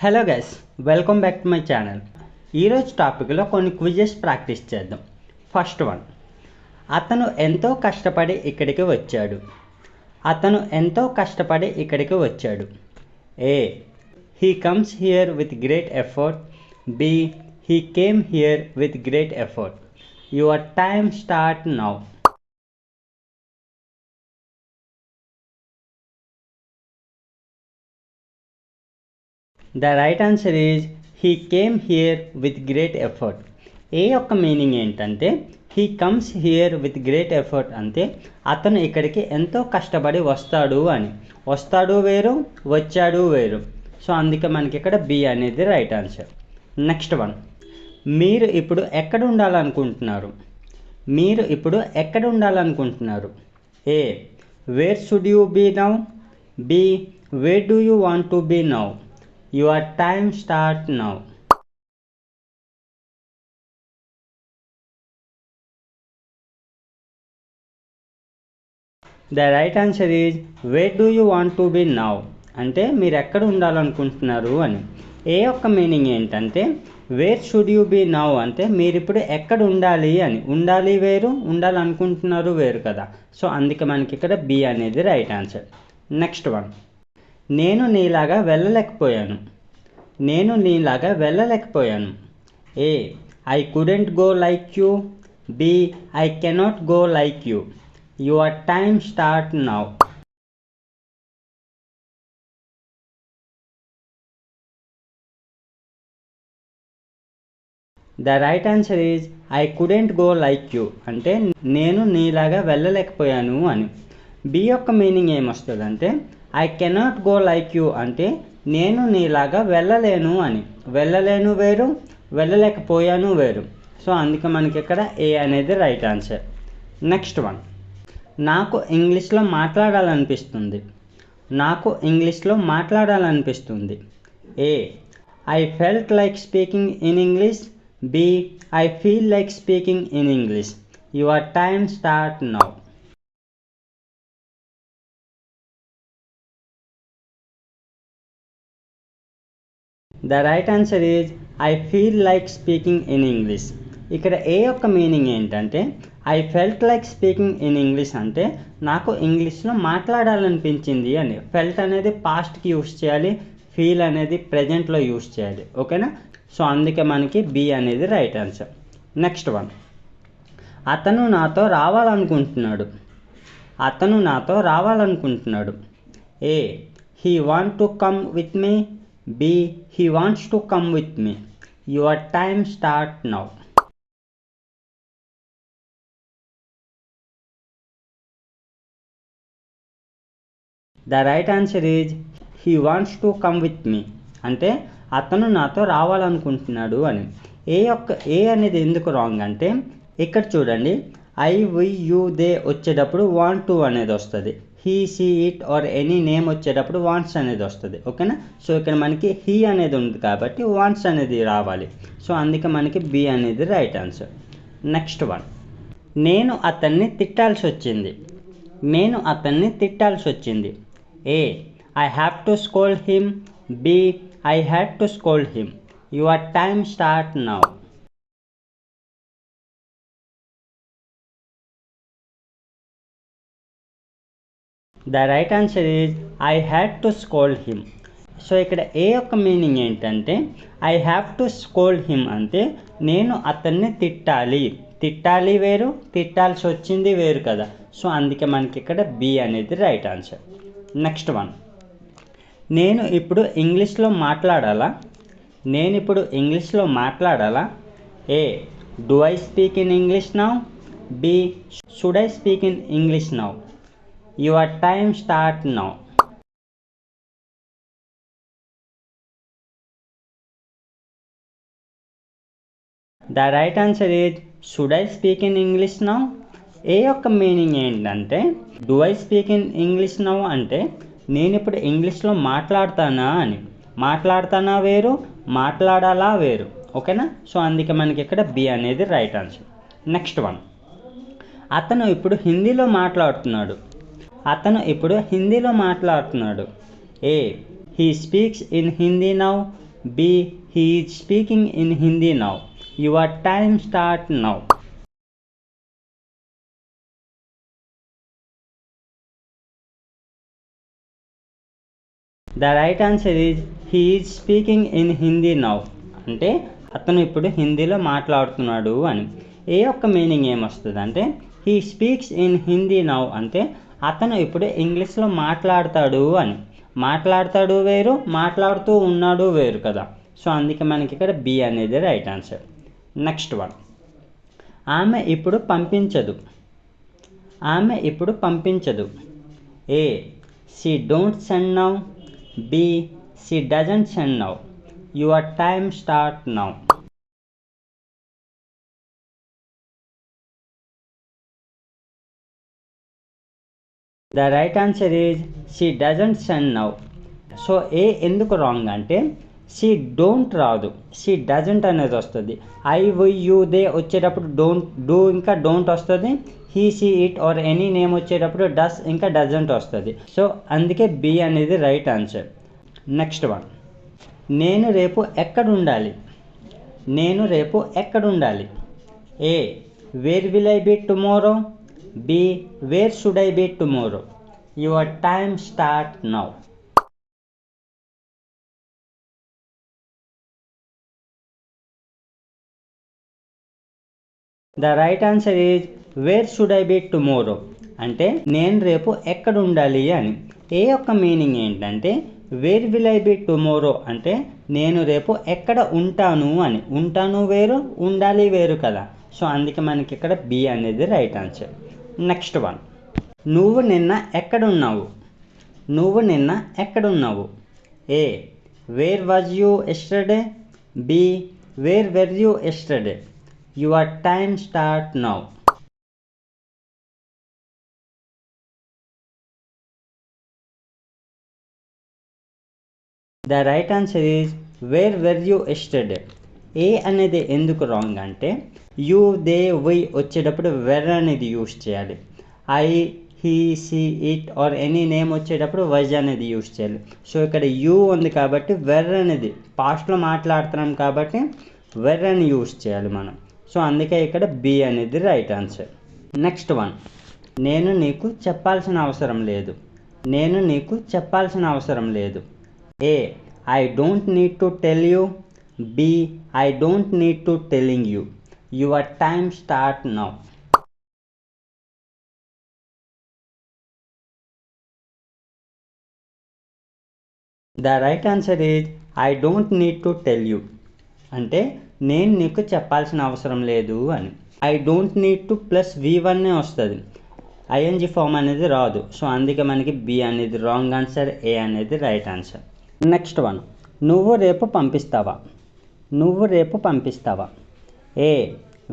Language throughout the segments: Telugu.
Hello guys, welcome back to my channel. ఈరోజు టాపిక్లో కొన్ని క్విజెస్ ప్రాక్టీస్ చేద్దాం. ఫస్ట్ వన్, అతను ఎంతో కష్టపడి ఇక్కడికి వచ్చాడు. అతను ఎంతో కష్టపడి ఇక్కడికి వచ్చాడు. A, he comes here with great effort. B, he came here with great effort. Your time start now. The right answer is he came here with great effort. A యొక్క మీనింగ్ ఏంటంటే he comes here with great effort అంటే అతను ఇక్కడికి ఎంతో కష్టపడి వస్తాడు అని. వస్తాడు వేరు, వచ్చాడు వేరు. సో అందుకే మనకి ఇక్కడ బి అనేది రైట్ ఆన్సర్. నెక్స్ట్ వన్, మీరు ఇప్పుడు ఎక్కడ ఉండాలనుకుంటున్నారు? మీరు ఇప్పుడు ఎక్కడ ఉండాలనుకుంటున్నారు? A, where should you be now. B, where do you want to be now. Your time start now. The right answer is where do you want to be now అంటే మీరు ఎక్కడ ఉండాలనుకుంటున్నారు అని. ఏ యొక్క మీనింగ్ ఏంటంటే where should you be now అంటే మీరు ఇప్పుడు ఎక్కడ ఉండాలి అని. ఉండాలి వేరు, ఉండాలనుకుంటున్నారు వేరు కదా. సో అందుకే మనకి ఇక్కడ బి అనేది రైట్ ఆన్సర్. నెక్స్ట్ వన్, నేను నీలాగా వెళ్ళలేకపోయాను. నేను నీలాగా వెళ్ళలేకపోయాను. A, I couldn't go like you. B, I cannot go like you. Your time start now. The right answer is I couldn't go like you అంటే నేను నీలాగా వెళ్ళలేకపోయాను అని. బి యొక్క మీనింగ్ ఏమొస్తుందంటే I cannot go like you అంటే నేను నీలాగా వెళ్ళలేను అని. వెళ్ళలేను వేరు, వెళ్ళలేకపోయాను వేరు. సో అందుకే మనకి ఇక్కడ ఏ అనేది రైట్ ఆన్సర్. నెక్స్ట్ వన్, నాకు ఇంగ్లీష్లో మాట్లాడాలనిపిస్తుంది. నాకు ఇంగ్లీష్లో మాట్లాడాలనిపిస్తుంది. A, I felt like speaking in English. B, I feel like speaking in English. Your time start now. The right answer is I feel like speaking in English. ఇక్కడ ఏ యొక్క మీనింగ్ ఏంటంటే I felt like speaking in English అంటే నాకు ఇంగ్లీష్లో మాట్లాడాలనిపించింది అని. ఫెల్ట్ అనేది పాస్ట్కి యూస్ చేయాలి, ఫీల్ అనేది ప్రజెంట్లో యూస్ చేయాలి. ఓకేనా. సో అందుకే మనకి బి అనేది రైట్ ఆన్సర్. నెక్స్ట్ వన్, అతను నాతో రావాలనుకుంటున్నాడు. అతను నాతో రావాలనుకుంటున్నాడు. A, he want to come with me. B, he wants to come with me. Your time start now. The right answer is he wants to come with me అంటే అతను నాతో రావాలనుకుంటున్నాడు అని. ఏ అనేది ఎందుకు రాంగ్ అంటే ఇక్కడ చూడండి, ఐ, వి, యూ, దే వచ్చేటప్పుడు వాంట్ టు అనేది వస్తుంది. He, she, it or any name వచ్చేటప్పుడు వాంట్స్ అనేది వస్తుంది. ఓకేనా. సో ఇక్కడ మనకి హీ అనేది ఉంది కాబట్టి వాంట్స్ అనేది రావాలి. సో అందుకే మనకి బి అనేది రైట్ ఆన్సర్. నెక్స్ట్ వన్, నేను అతన్ని తిట్టాల్సి వచ్చింది. నేను అతన్ని తిట్టాల్సి వచ్చింది. A, I have to scold him. B, I had to scold him. Your time start now. The right answer is I had to scold him. So ఇక్కడ ఏ యొక్క మీనింగ్ ఏంటంటే I have to scold him అంటే నేను అతన్ని తిట్టాలి. తిట్టాలి వేరు, తిట్టాల్సి వచ్చింది వేరు కదా. సో అందుకే మనకి ఇక్కడ బి అనేది రైట్ ఆన్సర్. నెక్స్ట్ వన్, నేను ఇప్పుడు ఇంగ్లీష్లో మాట్లాడాలా. నేను ఇప్పుడు ఇంగ్లీష్లో మాట్లాడాలా. A, do I speak in English now. B, should I speak in English now. Your time start now. The right answer is should I speak in English now. ఏ యొక్క మీనింగ్ ఏంటంటే do I speak in English now అంటే నేను ఇప్పుడు ఇంగ్లీష్లో మాట్లాడతానా అని. మాట్లాడతానా వేరు, మాట్లాడాలా వేరు. ఓకేనా. సో అందుకే మనకి ఇక్కడ బి అనేది రైట్ ఆన్సర్. నెక్స్ట్ వన్, అతను ఇప్పుడు హిందీలో మాట్లాడుతున్నాడు. అతను ఇప్పుడు హిందీలో మాట్లాడుతున్నాడు. A, he speaks in Hindi now. B. He is speaking in Hindi now. Your time start now. The right answer is he is speaking in Hindi now. అంటే అతను ఇప్పుడు హిందీలో మాట్లాడుతున్నాడు అని. ఏ యొక్క మీనింగ్ ఏమొస్తుంది అంటే he speaks in Hindi now అంటే అతను ఇప్పుడు ఇంగ్లీష్లో మాట్లాడతాడు అని. మాట్లాడతాడు వేరు, మాట్లాడుతూ ఉన్నాడు వేరు కదా. సో అందుకే మనకి ఇక్కడ బి అనేది రైట్ ఆన్సర్. నెక్స్ట్ వన్, ఆమె ఇప్పుడు పంపించదు. ఆమె ఇప్పుడు పంపించదు. A. She don't send now. B. She doesn't send now. Your time start now. The right answer is she doesn't send now. So A ఎందుకు రాంగ్ అంటే షీ డోంట్ రాదు, షీ డజంట్ అనేది వస్తుంది. ఐ వై యూ దే వచ్చేటప్పుడు డోంట్ డూ ఇంకా డోంట్ వస్తుంది. He she it or any name వచ్చేటప్పుడు డస్ ఇంకా డజంట్ వస్తుంది. సో అందుకే బి అనేది రైట్ ఆన్సర్. నెక్స్ట్ వన్, నేను రేపు ఎక్కడ ఉండాలి. నేను రేపు ఎక్కడ ఉండాలి. A. Where will I be tomorrow. B. Where should I be tomorrow. Your time start now. The right answer is where should I be tomorrow అంటే నేను రేపు ఎక్కడ ఉండాలి అని. ఏ యొక్క మీనింగ్ ఏంటంటే where will I be tomorrow అంటే నేను రేపు ఎక్కడ ఉంటాను అని. ఉంటాను వేరు, ఉండాలి వేరు కదా. సో అందుకే మనకి ఇక్కడ బి అనేది రైట్ ఆన్సర్. నెక్స్ట్ వన్, నువ్వు నిన్న ఎక్కడున్నావు. నువ్వు నిన్న ఎక్కడున్నావు. A. Where was you yesterday. B. Where were you yesterday. Your time start now. The right answer is where were you yesterday. A అనేది ఎందుకు రాంగ్ అంటే యూ దే వై వచ్చేటప్పుడు వెర్ అనేది యూస్ చేయాలి. I he she it or any name వచ్చేటప్పుడు వజ్ అనేది యూస్ చేయాలి. సో ఇక్కడ యూ ఉంది కాబట్టి వెర్ అనేది పాస్ట్లో మాట్లాడుతున్నాం కాబట్టి వెర్ అని యూస్ చేయాలి మనం. సో అందుకే ఇక్కడ బి అనేది రైట్ ఆన్సర్. నెక్స్ట్ వన్, నేను నీకు చెప్పాల్సిన అవసరం లేదు. నేను నీకు చెప్పాల్సిన అవసరం లేదు. A. I don't need to tell you. B. I don't need to telling you. Your time start now. The right answer is I don't need to tell you అంటే నేను నీకు చెప్పాల్సిన అవసరం లేదు అని. I don't need to plus V1 వస్తుంది, ఐఎన్జి ఫామ్ అనేది రాదు. సో అందుకే మనకి బి అనేది రాంగ్ ఆన్సర్, ఏ అనేది రైట్ ఆన్సర్. నెక్స్ట్ వన్, నువ్వు రేపు పంపిస్తావా. నువ్వు రేపు పంపిస్తావా. A.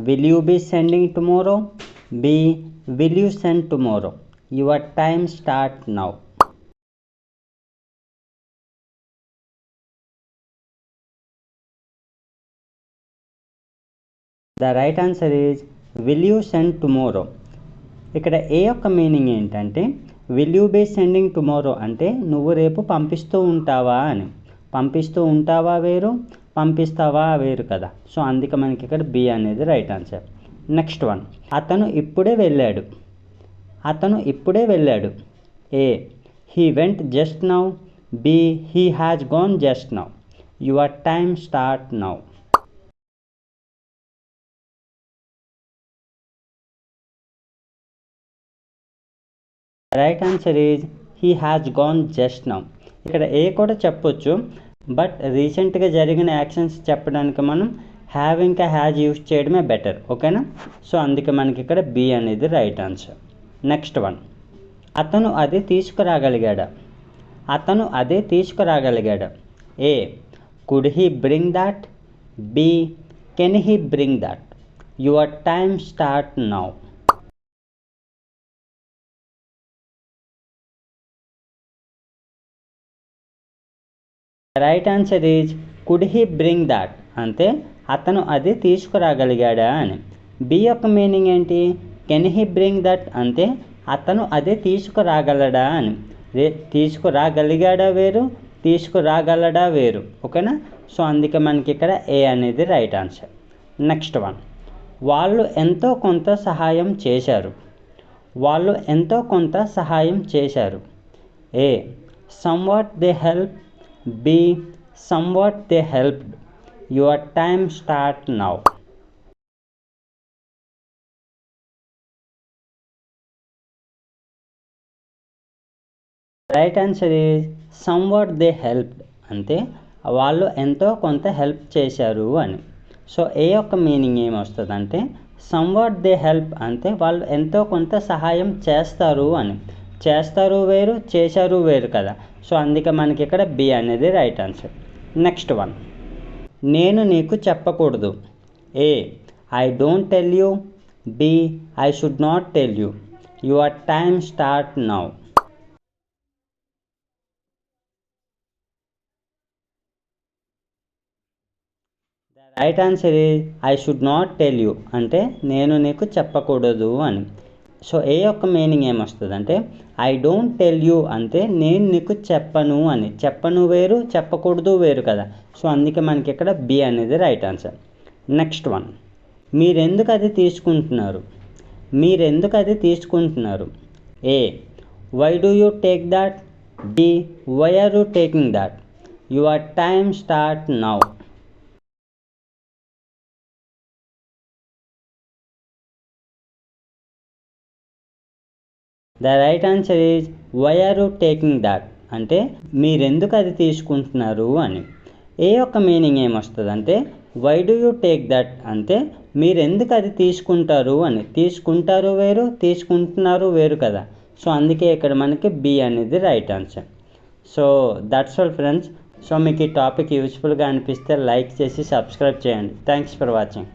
Will you be sending tomorrow. B. Will you send tomorrow. Your time start now. The right answer is will you send tomorrow. ఇక్కడ ఏ యొక్క మీనింగ్ ఏంటంటే will you be sending tomorrow అంటే నువ్వు రేపు పంపిస్తూ ఉంటావా అని. పంపిస్తూ ఉంటావా వేరు, పంపిస్తావా వేరు కదా. సో అందుకే మనకి ఇక్కడ బి అనేది రైట్ ఆన్సర్. నెక్స్ట్ వన్, అతను ఇప్పుడే వెళ్ళాడు. అతను ఇప్పుడే వెళ్ళాడు. A. He went just now. B. He has gone just now. Your time start now. Right answer is he has gone just now. ఇక్కడ ఏ కూడా చెప్పొచ్చు, బట్ రీసెంట్గా జరిగిన యాక్షన్స్ చెప్పడానికి మనం హ్యావ్ ఇంకా హ్యాజ్ యూజ్ చేయడమే బెటర్, ఓకేనా. సో అందుకే మనకి ఇక్కడ బి అనేది రైట్ ఆన్సర్. నెక్స్ట్ వన్, అతను అది తీసుకురాగలిగాడా. అతను అదే తీసుకురాగలిగాడా. A. Could he bring that. B. Can he bring that. Your time start now. Right answer is could he bring that అంటే అతను అది తీసుకురాగలిగాడా అని. బి యొక్క మీనింగ్ ఏంటి, కెన్ హీ బ్రింగ్ దట్ అంటే అతను అదే తీసుకురాగలడా అని. తీసుకురాగలిగాడా వేరు, తీసుకురాగలడా వేరు. ఓకేనా. సో అందుకే మనకి ఇక్కడ ఏ అనేది రైట్ ఆన్సర్. నెక్స్ట్ వన్, వాళ్ళు ఎంతో కొంత సహాయం చేశారు. వాళ్ళు ఎంతో కొంత సహాయం చేశారు. ఏ somewhat they help, B somewhat they helped. Your time start now. Right answer is somewhat they helped. అంటే వాళ్ళు ఎంతో కొంత హెల్ప్ చేశారు అని. సో ఏ యొక్క మీనింగ్ ఏమొస్తుందంటే somewhat they help అంటే వాళ్ళు ఎంతో కొంత సహాయం చేస్తారు అని. చేస్తారు వేరు, చేశారు వేరు కదా. సో అందుకే మనకి ఇక్కడ బి అనేది రైట్ ఆన్సర్. నెక్స్ట్ వన్, నేను నీకు చెప్పకూడదు. A I don't tell you, B I should not tell you. Your time start now. Right answer is I should not tell you అంటే నేను నీకు చెప్పకూడదు అని. సో ఏ యొక్క మీనింగ్ ఏమొస్తుందంటే ఐ డోంట్ టెల్ యూ అంటే నేను నీకు చెప్పను అని. చెప్పను వేరు, చెప్పకూడదు వేరు కదా. సో అందుకే మనకి ఇక్కడ బి అనేది రైట్ ఆన్సర్. నెక్స్ట్ వన్, మీరెందుకు అది తీసుకుంటున్నారు. మీరెందుకు అది తీసుకుంటున్నారు. A why do you take that, B why are you taking that. Your time start now. The right answer is why are you taking that అంటే మీరెందుకు అది తీసుకుంటున్నారు అని. ఏ యొక్క మీనింగ్ ఏమొస్తుందంటే why do you take that అంటే మీరెందుకు అది తీసుకుంటారు అని. తీసుకుంటారు వేరు, తీసుకుంటున్నారు వేరు కదా. సో అందుకే ఇక్కడ మనకి బి అనేది right answer. So that's all friends. So మీకు ఈ టాపిక్ యూస్ఫుల్గా అనిపిస్తే లైక్ చేసి సబ్స్క్రైబ్ చేయండి. Thanks for watching.